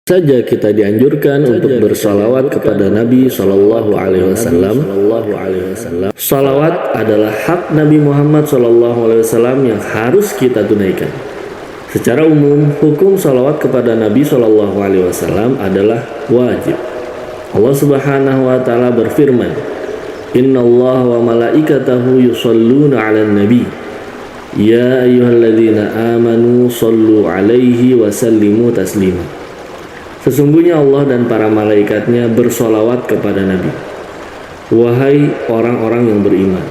Saja kita dianjurkan untuk bersalawat kepada Nabi Shallallahu Alaihi Wasallam. Salawat adalah hak Nabi Muhammad Shallallahu Alaihi Wasallam yang harus kita tunaikan. Secara umum, hukum salawat kepada Nabi Shallallahu Alaihi Wasallam adalah wajib. Allah Subhanahu Wa Taala berfirman, Inna Allah wa malaikatahu yusalluna ala nabi. Ya ayyuhalladzina amanu sallu alaihi wa sallimu taslima. Sesungguhnya Allah dan para malaikatnya bersolawat kepada Nabi. Wahai orang-orang yang beriman,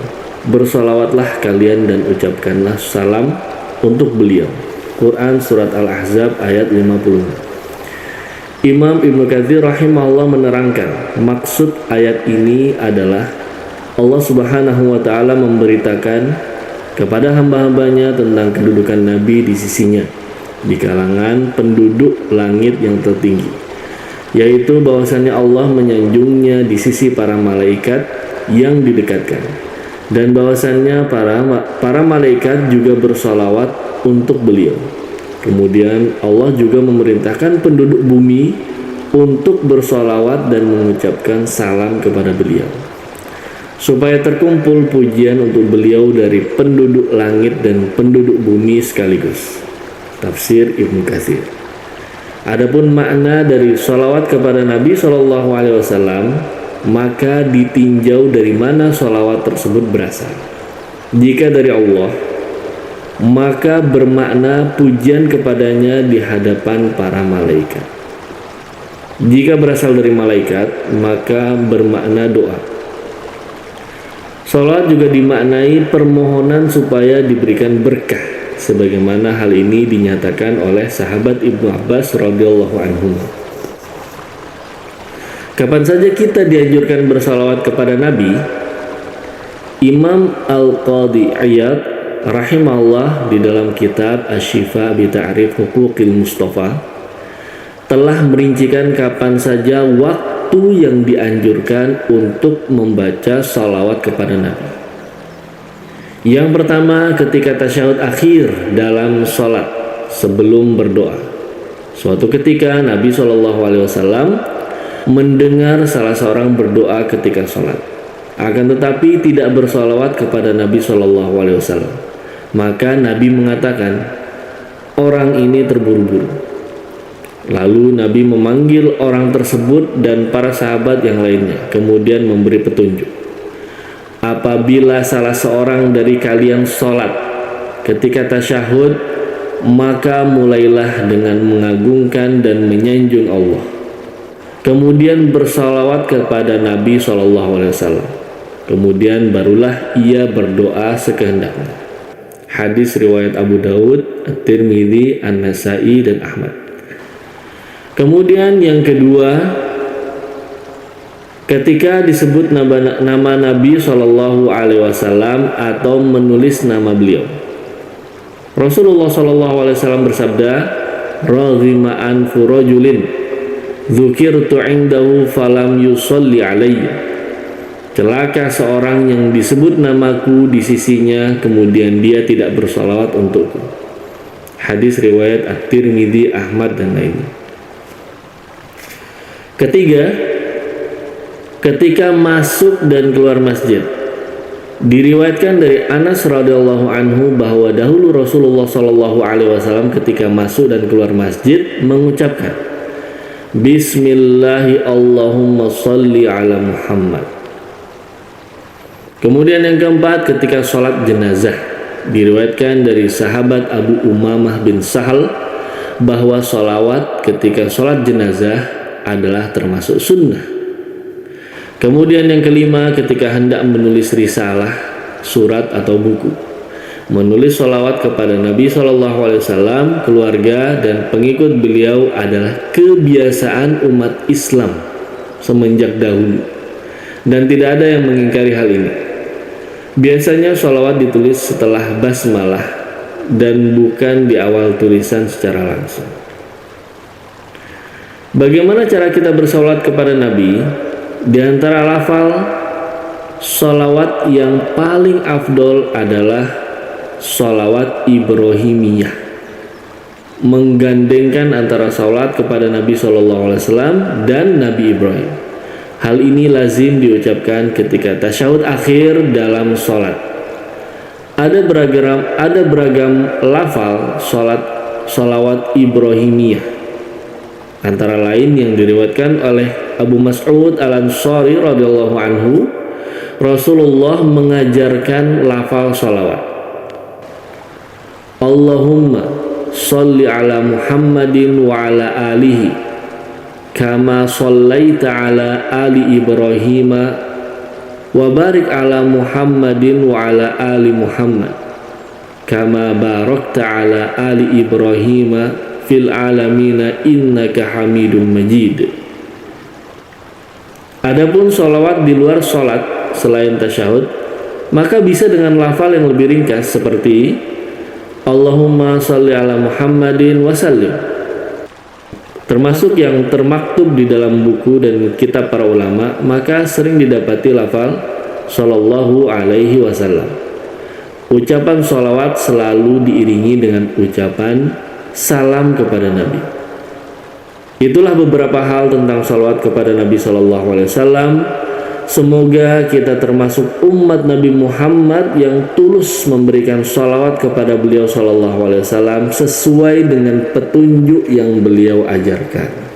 bersolawatlah kalian dan ucapkanlah salam untuk beliau. Quran Surat Al-Ahzab ayat 50. Imam Ibnu Katsir rahimahullah menerangkan, maksud ayat ini adalah Allah Subhanahu wa Ta'ala memberitakan kepada hamba-hambanya tentang kedudukan Nabi di sisinya di kalangan penduduk langit yang tertinggi, yaitu bahwasannya Allah menyanjungnya di sisi para malaikat yang didekatkan, dan bahwasannya para malaikat juga bersolawat untuk beliau. Kemudian Allah juga memerintahkan penduduk bumi untuk bersolawat dan mengucapkan salam kepada beliau, supaya terkumpul pujian untuk beliau dari penduduk langit dan penduduk bumi sekaligus. Tafsir Ibnu Katsir. Adapun makna dari sholawat kepada Nabi Shallallahu Alaihi Wasallam, maka ditinjau dari mana sholawat tersebut berasal. Jika dari Allah, maka bermakna pujian kepadanya di hadapan para malaikat. Jika berasal dari malaikat, maka bermakna doa. Sholawat juga dimaknai permohonan supaya diberikan berkah, sebagaimana hal ini dinyatakan oleh sahabat Ibnu Abbas radhiyallahu anhu. Kapan saja kita dianjurkan bersalawat kepada Nabi? Imam Al-Qadhi Iyad rahimahullah di dalam kitab Asy-Syifa bi Ta'rif Huquqil Mustafa telah merincikan kapan saja waktu yang dianjurkan untuk membaca salawat kepada Nabi. Yang pertama, ketika tasyahud akhir dalam sholat sebelum berdoa. Suatu ketika Nabi SAW mendengar salah seorang berdoa ketika sholat, akan tetapi tidak bersolawat kepada Nabi SAW. Maka Nabi mengatakan, orang ini terburu-buru. Lalu Nabi memanggil orang tersebut dan para sahabat yang lainnya, kemudian memberi petunjuk. Apabila salah seorang dari kalian sholat ketika tasyahud, maka mulailah dengan mengagungkan dan menyanjung Allah, kemudian bersalawat kepada Nabi SAW, kemudian barulah ia berdoa sekehendaknya. Hadis riwayat Abu Daud, At-Tirmidzi, An-Nasai, dan Ahmad. Kemudian yang kedua, ketika disebut nama Nabi Shallallahu Alaihi Wasallam atau menulis nama beliau, Rasulullah Shallallahu Alaihi Wasallam bersabda, "Raghima anfu rajulin dzukirtu indahu falam yusolli alayya." Celaka seorang yang disebut namaku di sisinya, kemudian dia tidak bersalawat untukku. Hadis riwayat At-Tirmidzi, Ahmad, dan lainnya. Ketiga, ketika masuk dan keluar masjid, diriwayatkan dari Anas radhiyallahu anhu bahwa dahulu Rasulullah Shallallahu Alaihi Wasallam ketika masuk dan keluar masjid mengucapkan, Bismillahi Allahumma salli ala Muhammad. Kemudian yang keempat, ketika sholat jenazah, diriwayatkan dari sahabat Abu Umamah bin Sahal bahwa sholawat ketika sholat jenazah adalah termasuk sunnah. Kemudian yang kelima, ketika hendak menulis risalah, surat atau buku, menulis sholawat kepada Nabi SAW, keluarga dan pengikut beliau adalah kebiasaan umat Islam semenjak dahulu, dan tidak ada yang mengingkari hal ini. Biasanya sholawat ditulis setelah basmalah dan bukan di awal tulisan secara langsung. Bagaimana cara kita bersalawat kepada Nabi? Di antara lafal sholawat yang paling afdol adalah sholawat Ibrahimiyah. menggandengkan antara salat kepada Nabi SAW dan Nabi Ibrahim. Hal ini lazim diucapkan ketika tasyahud akhir dalam salat. Ada beragam lafal salawat Ibrahimiyah, antara lain yang diriwayatkan oleh Abu Mas'ud Al-Ansari radhiyallahu anhu, Rasulullah mengajarkan lafal salawat. Allahumma sholli ala Muhammadin wa ala alihi kama shallaita ala ali Ibrahim wa barik ala Muhammadin wa ala ali Muhammad kama barakta ala ali Ibrahim fil alamina innaka Hamidum Majid. Adapun sholawat di luar sholat selain tasyahud, maka bisa dengan lafal yang lebih ringkas seperti Allahumma sholli ala Muhammadin wa sallim, termasuk yang termaktub di dalam buku dan kitab para ulama. Maka sering didapati lafal sallallahu alaihi wasallam. Ucapan sholawat selalu diiringi dengan ucapan salam kepada Nabi. Itulah beberapa hal tentang sholawat kepada Nabi Sallallahu Alaihi Wasallam. Semoga kita termasuk umat Nabi Muhammad yang tulus memberikan sholawat kepada beliau Sallallahu Alaihi Wasallam sesuai dengan petunjuk yang beliau ajarkan.